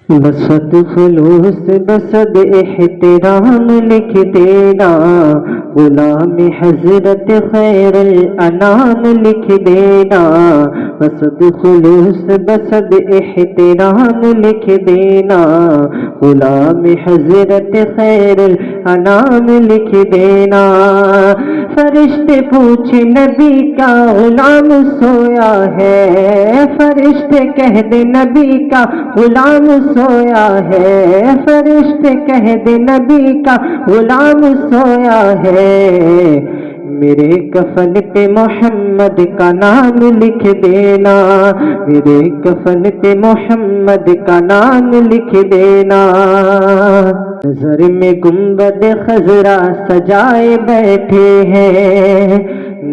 بسط خلوص بسد احترام لکھ دینا، غلام حضرت خیر الانام لکھ دینا، بسط خلوص بسد احترام لکھ دینا، غلام حضرت خیر الانام لکھ دینا۔ فرشتے پوچھے نبی کا غلام سویا ہے، فرشتے کہہ دے نبی کا غلام سویا ہے، فرشتے کہہ دے نبی کا غلام سویا ہے، میرے کفن پہ محمد کا نام لکھ دینا، میرے کفن پہ محمد کا نام لکھ دینا۔ نظر میں گنبد خضرا سجائے بیٹھے ہیں،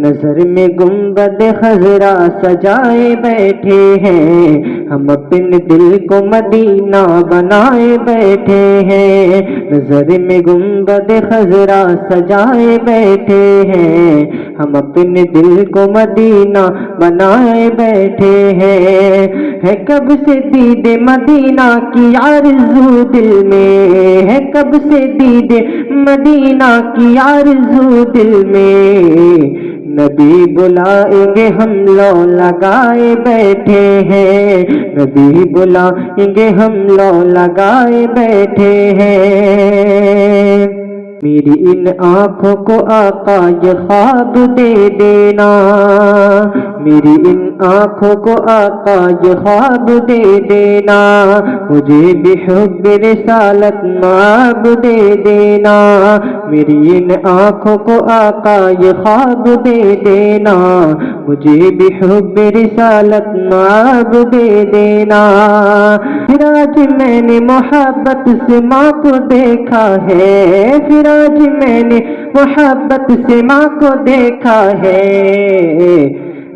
نظر میں گنبد خضرا سجائے بیٹھے ہیں، ہم اپنے دل کو مدینہ بنائے بیٹھے ہیں، نظر میں گنبد خضرا سجائے بیٹھے ہیں، ہم اپنے دل کو مدینہ بنائے بیٹھے ہیں۔ ہے کب سے دید مدینہ کی آرزو دل میں، ہے کب سے دید مدینہ کی آرزو دل میں، نبی بلائیں گے ہم لو لگائے بیٹھے ہیں، نبی بلائیں گے ہم لو لگائے بیٹھے ہیں۔ میری ان آنکھوں کو آقا یہ خواب دے دینا، میری ان آنکھوں کو آقا یہ خواب دے دینا، مجھے بھی حب رسالت معاب دے دینا، میری ان آنکھوں کو آقا یہ خواب دے دینا، مجھے بھی حب رسالت معاب دے دینا۔ پھر آج میں نے محبت سے ماں کو دیکھا ہے، پھر آج میں نے محبت سے ماں کو دیکھا ہے،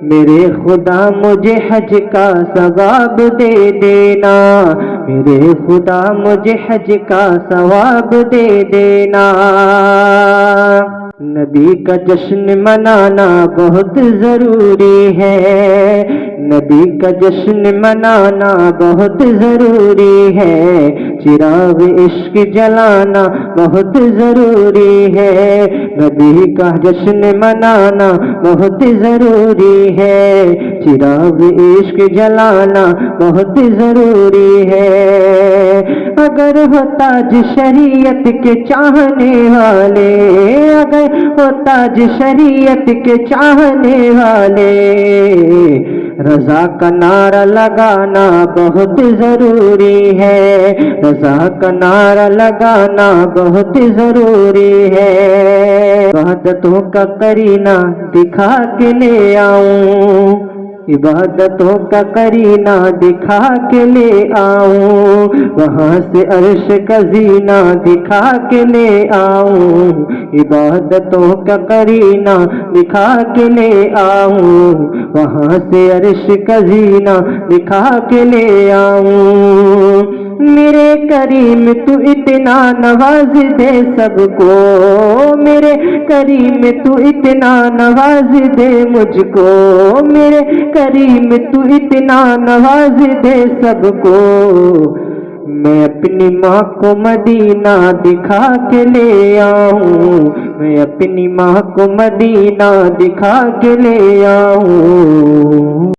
میرے خدا مجھے حج کا ثواب دے دینا، میرے خدا مجھے حج کا ثواب دے دینا۔ نبی کا جشن منانا بہت ضروری ہے، نبی کا جشن منانا بہت ضروری ہے، چراغ عشق جلانا بہت ضروری ہے، نبی کا جشن منانا بہت ضروری ہے، چراغ عشق جلانا بہت ضروری ہے۔ اگر ہو تاج شریعت کے چاہنے والے، اگر ہو تاج شریعت کے چاہنے والے، رضا کا نعرہ لگانا بہت ضروری ہے، رضا کا نعرہ لگانا بہت ضروری ہے۔ عبادتوں کا قرینہ دکھا کے لے آؤں، عبادتوں کا قرینہ دکھا کے لے آؤں، وہاں سے عرش کا زینہ دکھا کے لے آؤں، عبادتوں کا قرینہ دکھا کے لے آؤں، وہاں سے عرش کا زینہ دکھا کے لے آؤں۔ میرے کریم تو اتنا نواز دے سب کو، میرے کریم تو اتنا نواز دے مجھ کو، میرے کریم تو اتنا نواز دے سب کو، میں اپنی ماں کو مدینہ دکھا کے لے آؤں، میں اپنی ماں کو مدینہ دکھا کے لے آؤں۔